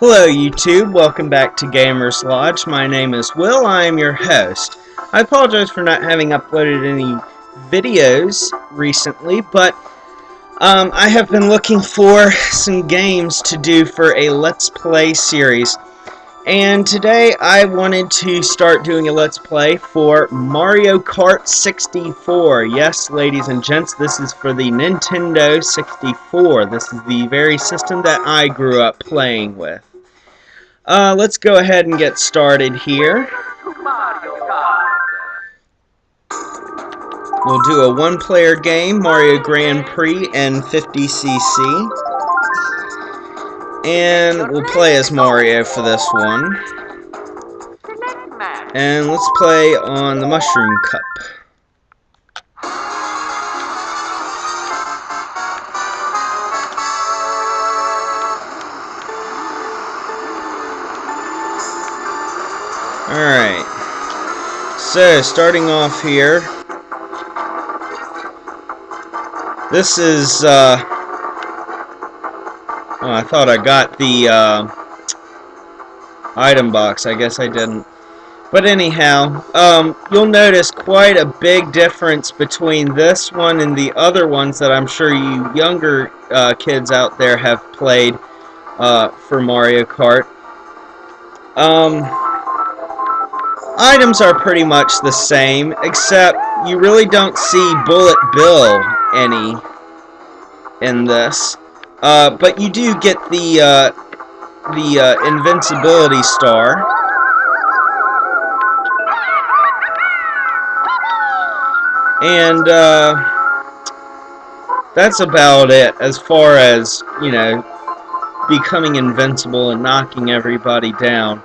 Hello YouTube, welcome back to Gamers Lodge. My name is Will, I am your host. I apologize for not having uploaded any videos recently, but I have been looking for some games to do for a Let's Play series. And today I wanted to start doing a Let's Play for Mario Kart 64. Yes, ladies and gents, this is for the Nintendo 64. This is the very system that I grew up playing with. Let's go ahead and get started here. We'll do a one-player game, Mario Grand Prix and 50cc. And we'll play as Mario for this one. And let's play on the Mushroom Cup. Alright, so starting off here, this is, oh, I thought I got the item box, I guess I didn't. But anyhow, you'll notice quite a big difference between this one and the other ones that I'm sure you younger kids out there have played for Mario Kart. Items are pretty much the same, except you really don't see Bullet Bill any in this. But you do get the Invincibility Star. And that's about it as far as, you know, becoming invincible and knocking everybody down.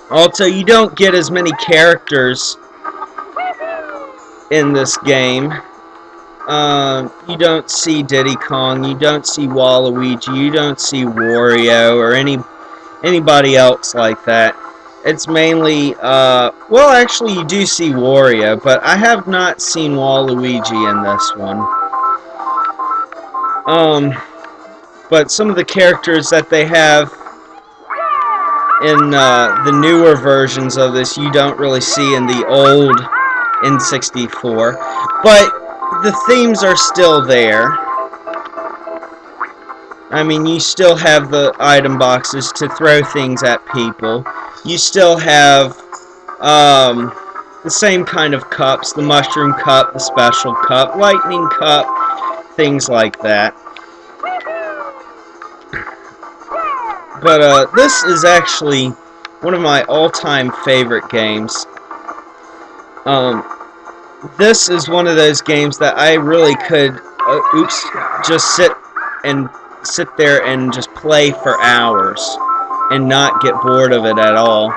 Also, you don't get as many characters in this game. You don't see Diddy Kong, you don't see Waluigi, you don't see Wario, or anybody else like that. It's mainly, well, actually you do see Wario, but I have not seen Waluigi in this one. But some of the characters that they have in the newer versions of this you don't really see in the old N64, but the themes are still there. I mean, you still have the item boxes to throw things at people. You still have the same kind of cups, the Mushroom Cup, the Special Cup, Lightning Cup, things like that. But this is actually one of my all-time favorite games. This is one of those games that I really could, just sit there and just play for hours and not get bored of it at all.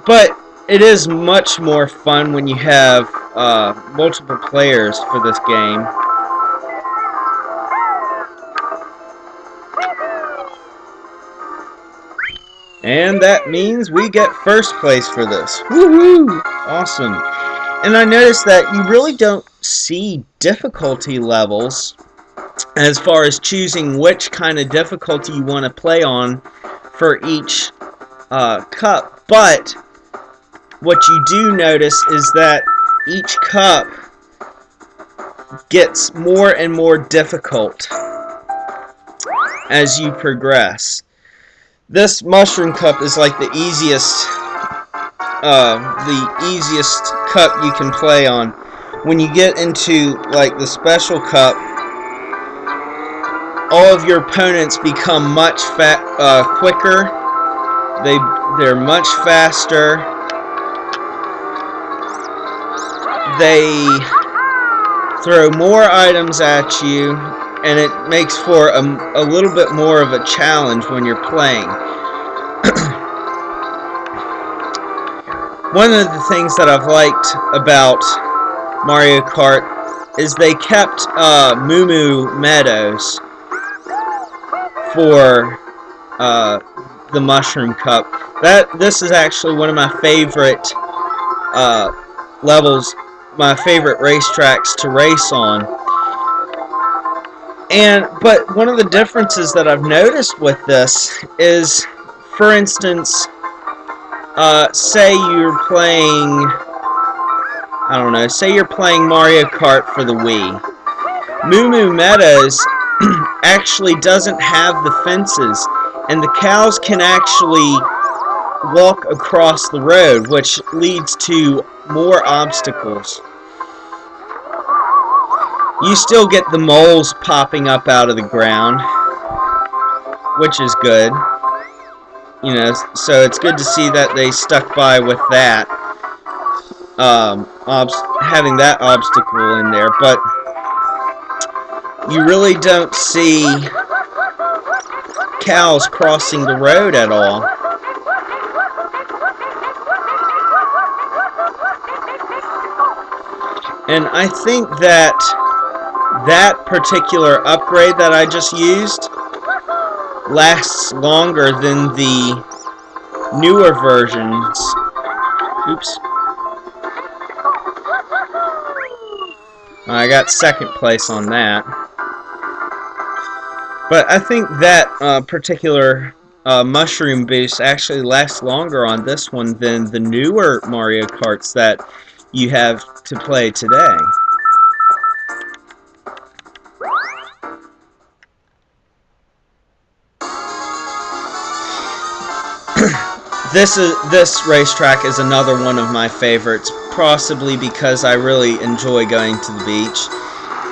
But it is much more fun when you have multiple players for this game. And that means we get first place for this. Woohoo! Awesome. And I noticed that you really don't see difficulty levels as far as choosing which kind of difficulty you want to play on for each cup. But what you do notice is that each cup gets more and more difficult as you progress. This Mushroom Cup is like the easiest cup you can play on. When you get into like the Special Cup, all of your opponents become much quicker. They're much faster. They throw more items at you, and it makes for a little bit more of a challenge when you're playing. One of the things that I've liked about Mario Kart is they kept Moo Moo Meadows for the Mushroom Cup. This is actually one of my favorite levels my favorite racetracks to race on. But one of the differences that I've noticed with this is, for instance, say you're playing, I don't know, say you're playing Mario Kart for the Wii. Moo Moo Meadows actually doesn't have the fences, and the cows can actually walk across the road, which leads to more obstacles. You still get the moles popping up out of the ground, which is good. You know, so it's good to see that they stuck by with that, having that obstacle in there. But you really don't see cows crossing the road at all. And I think that that particular upgrade that I just used lasts longer than the newer versions. Oops. I got second place on that. But I think that particular mushroom boost actually lasts longer on this one than the newer Mario Karts that you have to play today. This racetrack is another one of my favorites, possibly because I really enjoy going to the beach,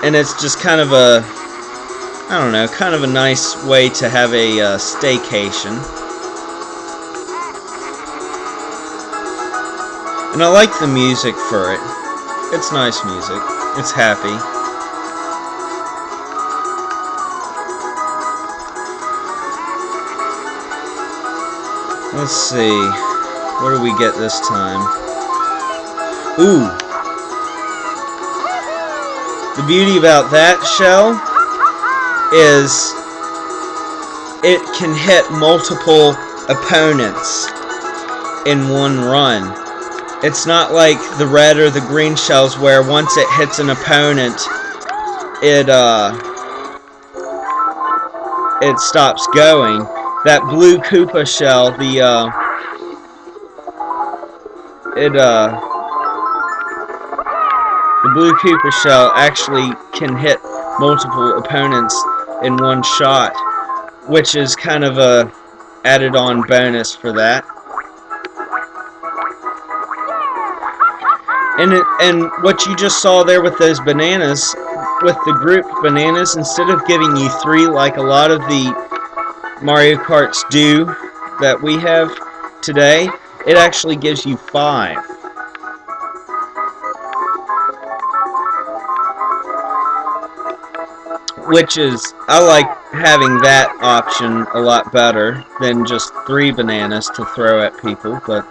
and it's just kind of a, I don't know, kind of a nice way to have a staycation. And I like the music for it. It's nice music. It's happy. Let's see. What do we get this time? Ooh. The beauty about that shell is it can hit multiple opponents in one run. It's not like the red or the green shells where once it hits an opponent, it stops going. That blue Koopa shell, the blue Koopa shell actually can hit multiple opponents in one shot, which is kind of a added-on bonus for that. And what you just saw there with those bananas, with the group bananas, instead of giving you 3 like a lot of the Mario Karts do that we have today, it actually gives you 5. Which is, I like having that option a lot better than just 3 bananas to throw at people, but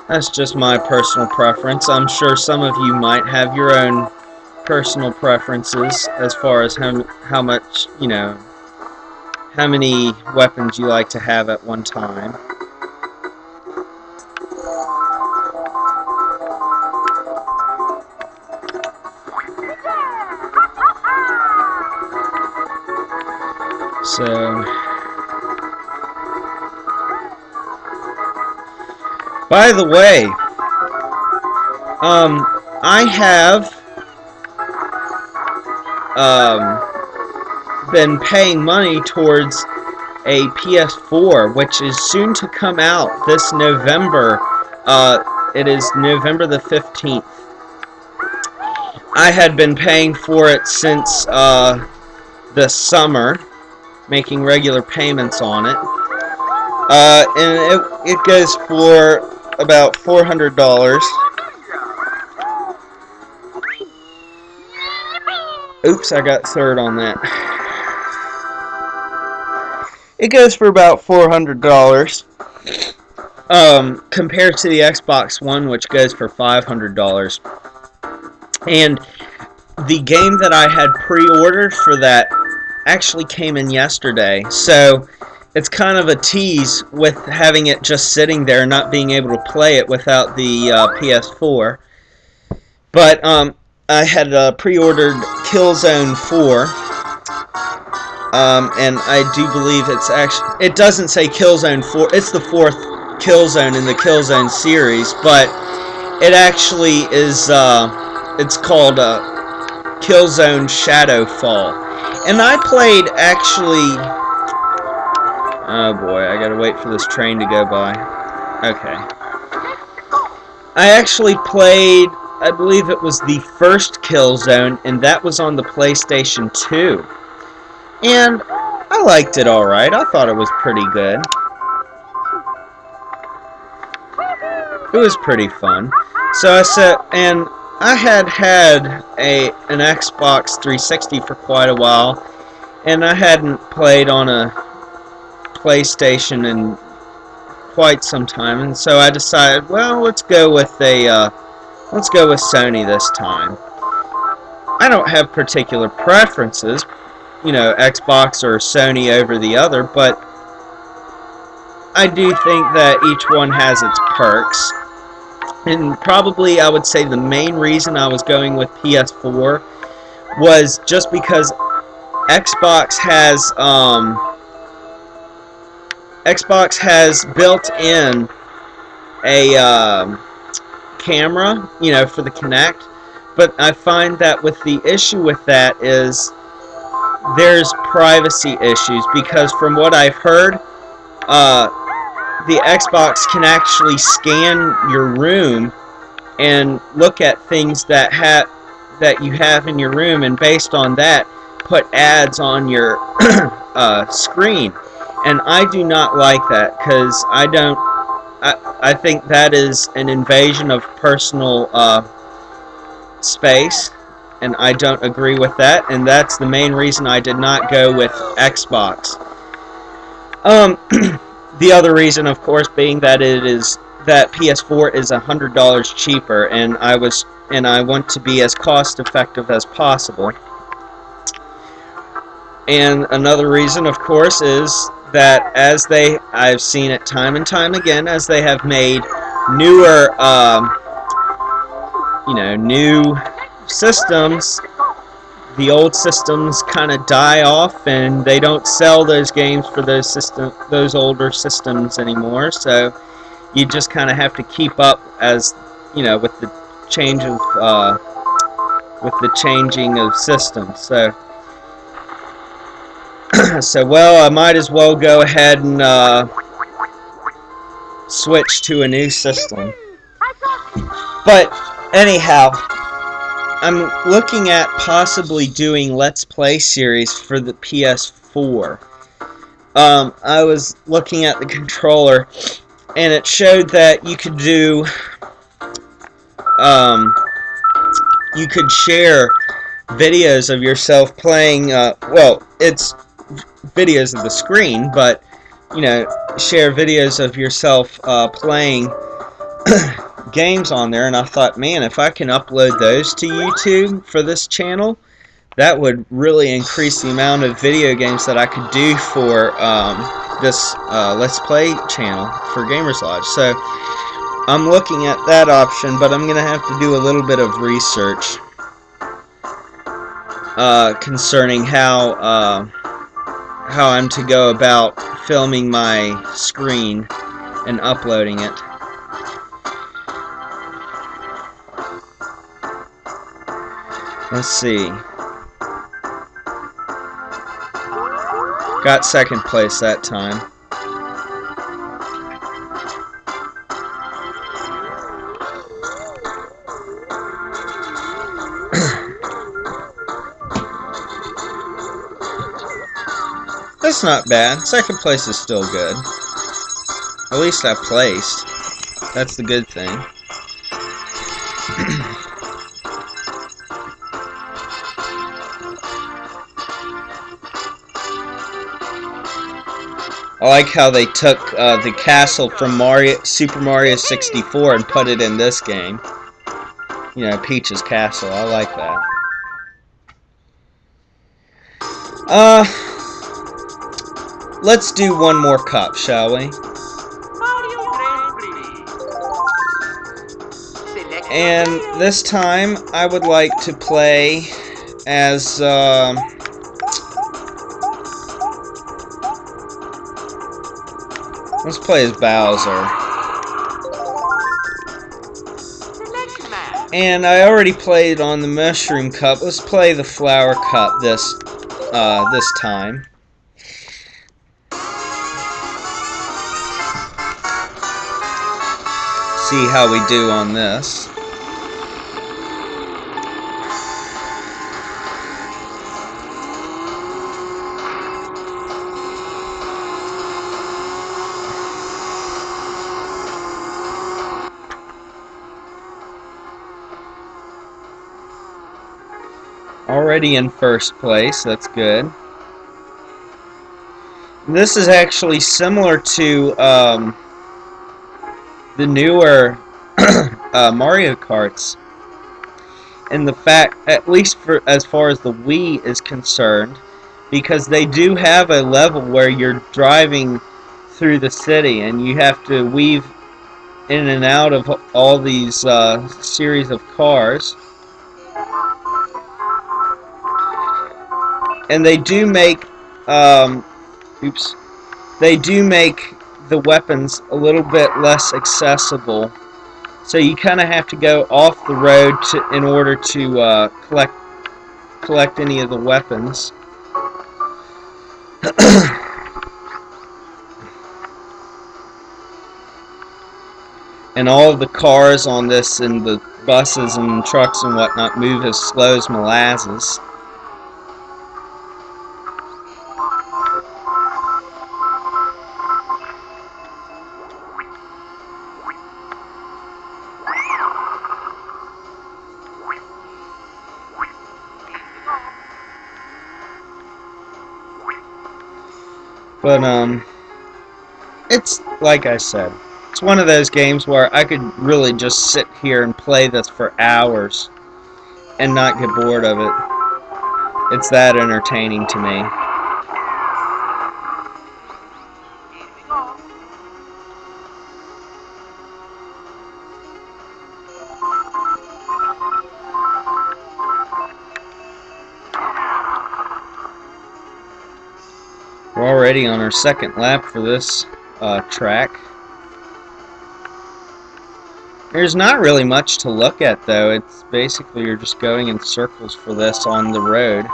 that's just my personal preference. I'm sure some of you might have your own personal preferences as far as how much, you know, how many weapons you like to have at one time. So, by the way, I have been paying money towards a PS4, which is soon to come out this November. It is November the 15th. I had been paying for it since this summer, making regular payments on it. And it goes for about $400. Oops, I got third on that. It goes for about $400 compared to the Xbox One, which goes for $500. And the game that I had pre-ordered for that actually came in yesterday, so it's kind of a tease with having it just sitting there and not being able to play it without the PS4. But I had pre-ordered Killzone 4, and I do believe it's actually, it doesn't say Killzone 4, it's the 4th Killzone in the Killzone series, but it actually is, it's called Killzone Shadowfall. And I played, actually, oh boy, I gotta wait for this train to go by. Okay. I actually played, I believe it was the first Killzone, and that was on the PlayStation 2. And I liked it alright. I thought it was pretty good. It was pretty fun. So I said, and I had an Xbox 360 for quite a while, and I hadn't played on a PlayStation in quite some time, and so I decided, well, let's go with Sony this time. I don't have particular preferences, you know, Xbox or Sony over the other, but I do think that each one has its perks. And probably I would say the main reason I was going with PS4 was just because Xbox has built in a camera, you know, for the Kinect, but I find that with the issue with that is there's privacy issues, because from what I've heard, the Xbox can actually scan your room and look at things that you have in your room, and based on that, put ads on your screen. And I do not like that, because I think that is an invasion of personal space, and I don't agree with that, and that's the main reason I did not go with Xbox. The other reason, of course, being that that PS4 is $100 cheaper, and I want to be as cost effective as possible. And another reason, of course, is that I've seen it time and time again, as they have made newer, you know, new systems, the old systems kind of die off, and they don't sell those games for those older systems anymore. So you just kind of have to keep up, as you know, with the change of with the changing of systems. So well, I might as well go ahead and switch to a new system. But anyhow, I'm looking at possibly doing Let's Play series for the PS4. I was looking at the controller, and it showed that you could do, you could share videos of yourself playing, well, it's videos of the screen, but, you know, share videos of yourself playing games on there, and I thought, man, if I can upload those to YouTube for this channel, that would really increase the amount of video games that I could do for this Let's Play channel for Gamers Lodge. So I'm looking at that option, but I'm gonna have to do a little bit of research concerning how I'm to go about filming my screen and uploading it. Let's see. Got second place that time. That's not bad. Second place is still good. At least I placed. That's the good thing. I like how they took the castle from Super Mario 64 and put it in this game. You know, Peach's castle. I like that. Let's do one more cup, shall we? Select And this time, I would like to play as, let's play as Bowser. And I already played on the Mushroom Cup. Let's play the Flower Cup this time. See how we do on this. Already in first place, that's good. This is actually similar to the newer Mario Karts, in the fact, at least for as far as the Wii is concerned, because they do have a level where you're driving through the city and you have to weave in and out of all these series of cars. And they do make, they do make the weapons a little bit less accessible. So you kind of have to go off the road in order to collect any of the weapons. And all of the cars on this and the buses and trucks and whatnot move as slow as molasses. But, it's, like I said, it's one of those games where I could really just sit here and play this for hours and not get bored of it. It's that entertaining to me. We're already on our second lap for this track. There's not really much to look at, though. It's basically you're just going in circles for this on the road.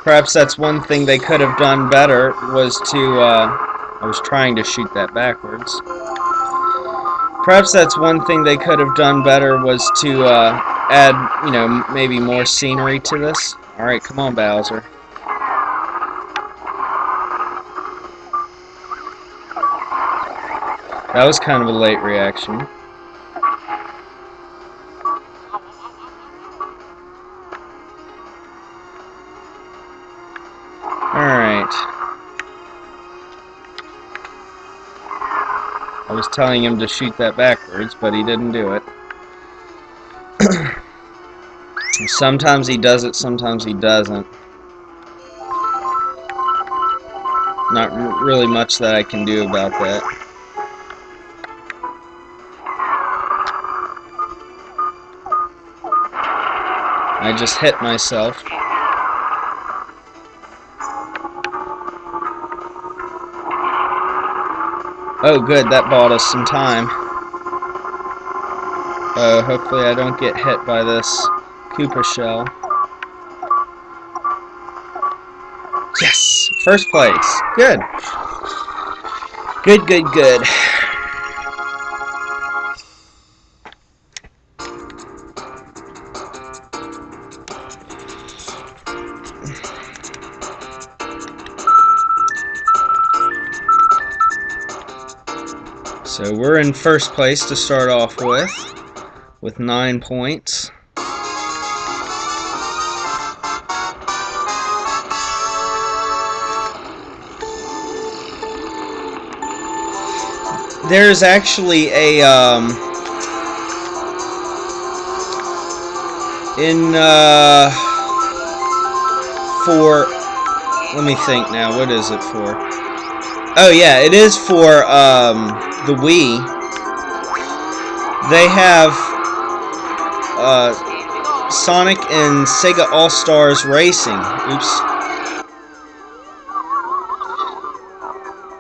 Perhaps that's one thing they could have done better, was to, I was trying to shoot that backwards. Perhaps that's one thing they could have done better, was to add, you know, maybe more scenery to this. Alright, come on, Bowser. That was kind of a late reaction. Alright. I was telling him to shoot that backwards, but he didn't do it. Sometimes he does it, sometimes he doesn't. Not really much that I can do about that. I just hit myself. Oh good, that bought us some time. Hopefully I don't get hit by this Koopa shell. Yes! First place. Good. Good, good, good. So we're in first place to start off with 9 points. There's actually a in for... Let me think now. What is it for? Oh, yeah. It is for the Wii. They have Sonic and Sega All-Stars Racing. Oops.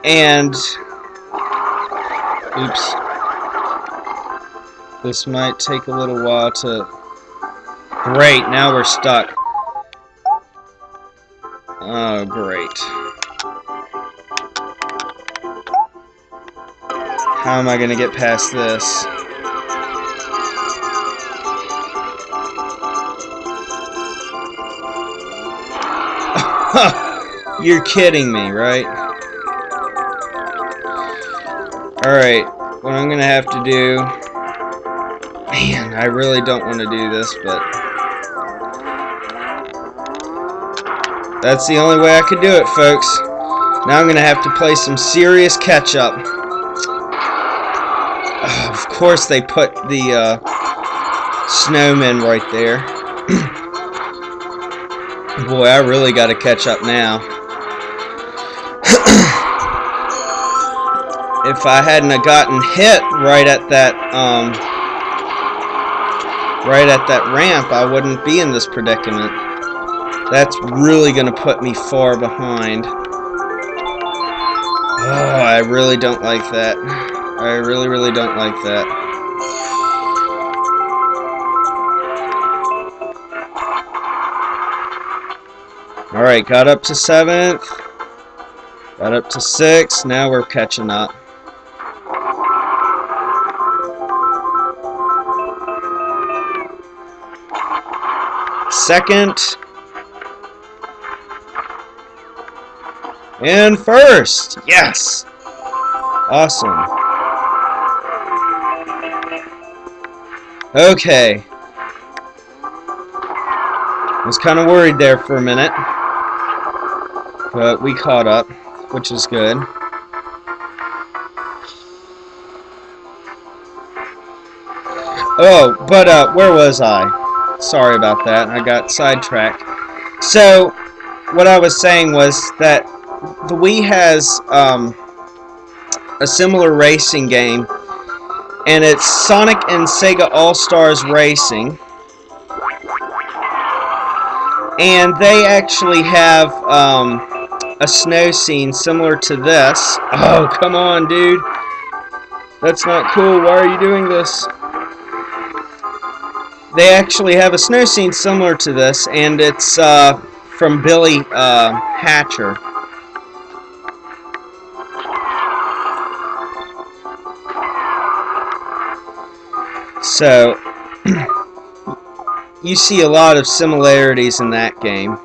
And... Oops. This might take a little while to... Great, now we're stuck. Oh, great. How am I going to get past this? You're kidding me, right? Alright, what I'm going to have to do... Man, I really don't want to do this, but... That's the only way I could do it, folks. Now I'm going to have to play some serious catch-up. Of course they put the snowmen right there. Boy, I really got to catch up now. If I hadn't have gotten hit right at that ramp, I wouldn't be in this predicament. That's really going to put me far behind. Oh, I really don't like that. I really, really don't like that. Alright, got up to 7th. Got up to 6th. Now we're catching up. Second. And first! Yes! Awesome. Okay. I was kind of worried there for a minute. But we caught up, which is good. Oh, but where was I? Sorry about that. I got sidetracked. So, what I was saying was that the Wii has a similar racing game, and it's Sonic and Sega All-Stars Racing. And they actually have a snow scene similar to this. Oh, come on, dude. That's not cool. Why are you doing this? They actually have a snow scene similar to this, and it's from Billy Hatcher. So, you see a lot of similarities in that game.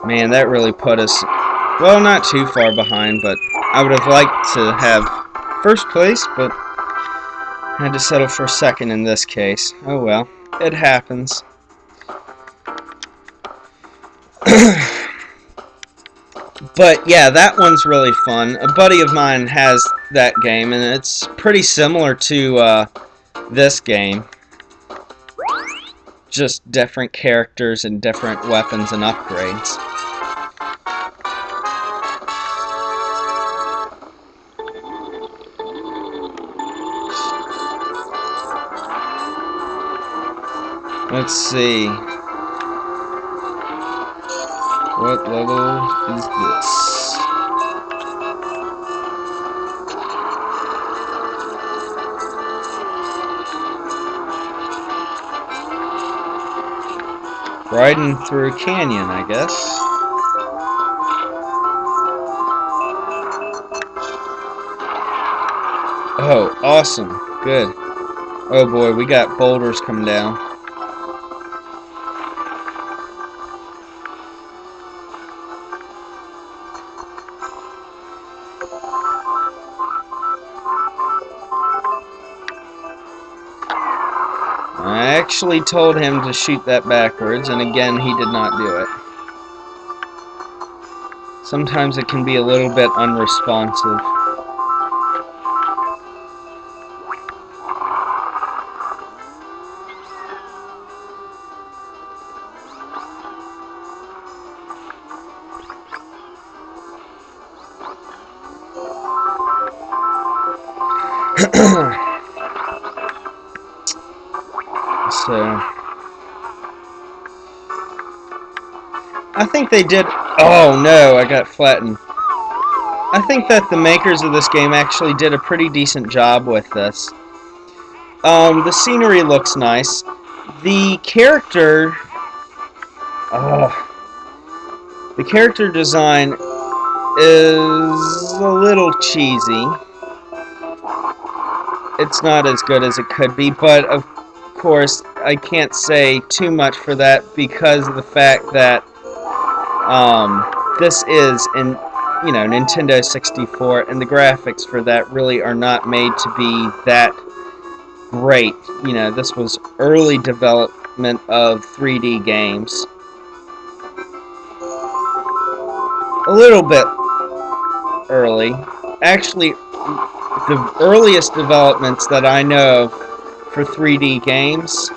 Man, that really put us, well, not too far behind, but I would have liked to have first place, but I had to settle for second in this case. Oh well, it happens. But yeah, that one's really fun. A buddy of mine has that game, and it's pretty similar to this game. Just different characters and different weapons and upgrades. Let's see. What level is this? Riding through a canyon, I guess. Oh, awesome. Good. Oh boy, we got boulders coming down. I actually told him to shoot that backwards, and again, he did not do it. Sometimes it can be a little bit unresponsive. So, I think they did... Oh no, I got flattened. I think that the makers of this game actually did a pretty decent job with this. The scenery looks nice. The character... the character design is a little cheesy. It's not as good as it could be, but of course I can't say too much for that because of the fact that this is in Nintendo 64, and the graphics for that really are not made to be that great. This was early development of 3D games. A little bit early. Actually, the earliest developments that I know of for 3D games,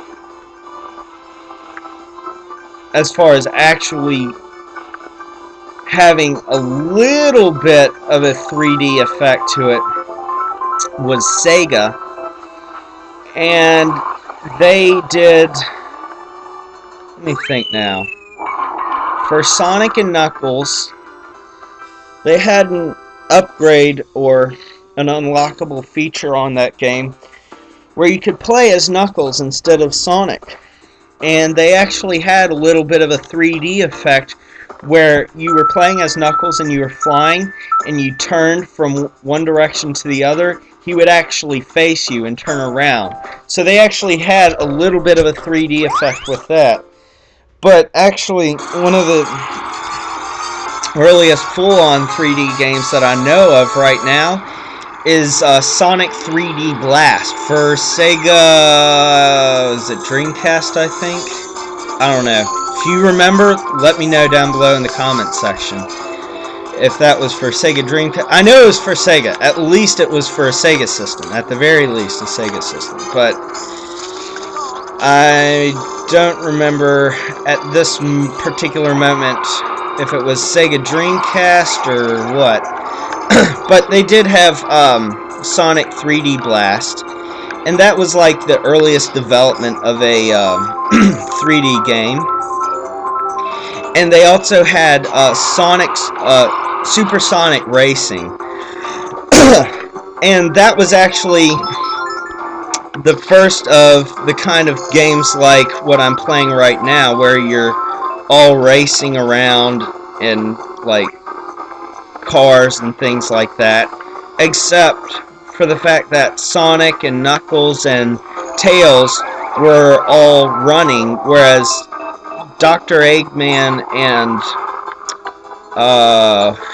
as far as actually having a little bit of a 3D effect to it, was Sega. And they did... Let me think now. For Sonic and Knuckles, they had an upgrade or an unlockable feature on that game where you could play as Knuckles instead of Sonic. And they actually had a little bit of a 3D effect where you were playing as Knuckles and you were flying and you turned from one direction to the other, he would actually face you and turn around. So they actually had a little bit of a 3D effect with that. But actually, one of the earliest full-on 3D games that I know of right now is Sonic 3D Blast for Sega... is it Dreamcast, I think? I don't know. If you remember, let me know down below in the comments section. If that was for Sega Dreamcast. I know it was for Sega. At least it was for a Sega system. At the very least, a Sega system. But I don't remember at this particular moment if it was Sega Dreamcast or what. But they did have Sonic 3D Blast. And that was like the earliest development of a 3D game. And they also had Super Sonic Racing. And that was actually the first of the kind of games like what I'm playing right now, where you're all racing around in like cars and things like that, except for the fact that Sonic and Knuckles and Tails were all running, whereas Dr. Eggman and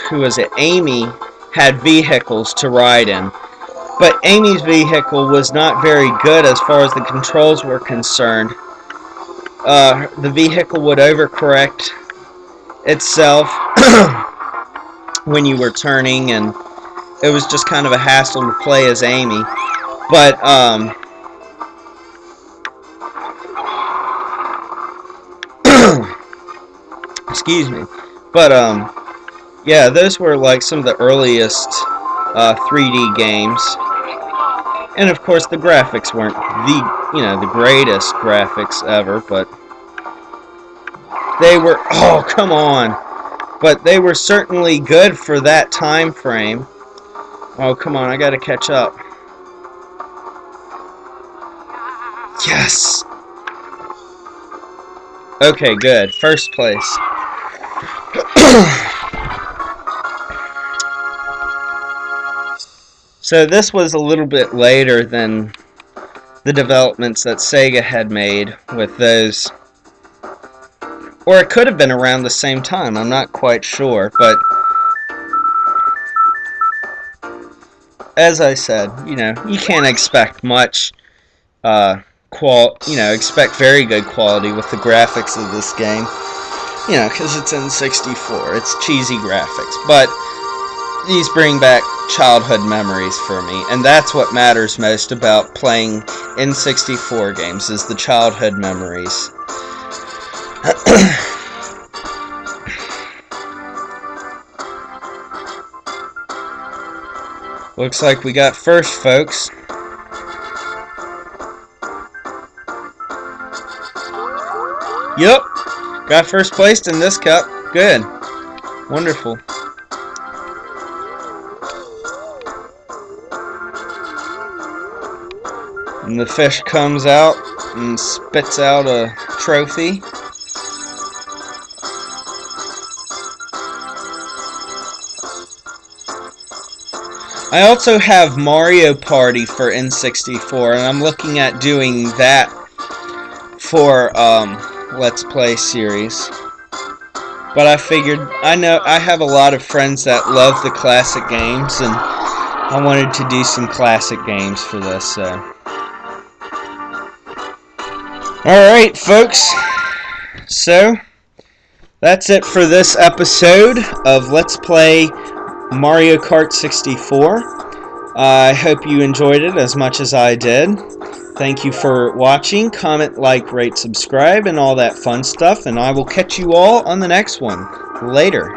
who was it? Amy had vehicles to ride in. But Amy's vehicle was not very good as far as the controls were concerned. The vehicle would overcorrect itself when you were turning, and it was just kind of a hassle to play as Amy. But excuse me. But yeah, those were like some of the earliest 3D games. And of course the graphics weren't the greatest graphics ever, but they were, oh come on, but they were certainly good for that time frame. Oh come on, I gotta catch up. Yes! Okay, good. First place. So this was a little bit later than the developments that Sega had made with those. Or it could have been around the same time, I'm not quite sure, but as I said, you can't expect much expect very good quality with the graphics of this game. Because it's in 64, it's cheesy graphics, but these bring back childhood memories for me, and that's what matters most about playing N64 games, is the childhood memories. Looks like we got first, folks. Yep, got first placed in this cup. Good. Wonderful. And the fish comes out and spits out a trophy. I also have Mario Party for N64, and I'm looking at doing that for Let's Play series. But I figured, I have a lot of friends that love the classic games, and I wanted to do some classic games for this. So, alright, folks. So, that's it for this episode of Let's Play Mario Kart 64. I hope you enjoyed it as much as I did. Thank you for watching. Comment, like, rate, subscribe, and all that fun stuff. And I will catch you all on the next one. Later.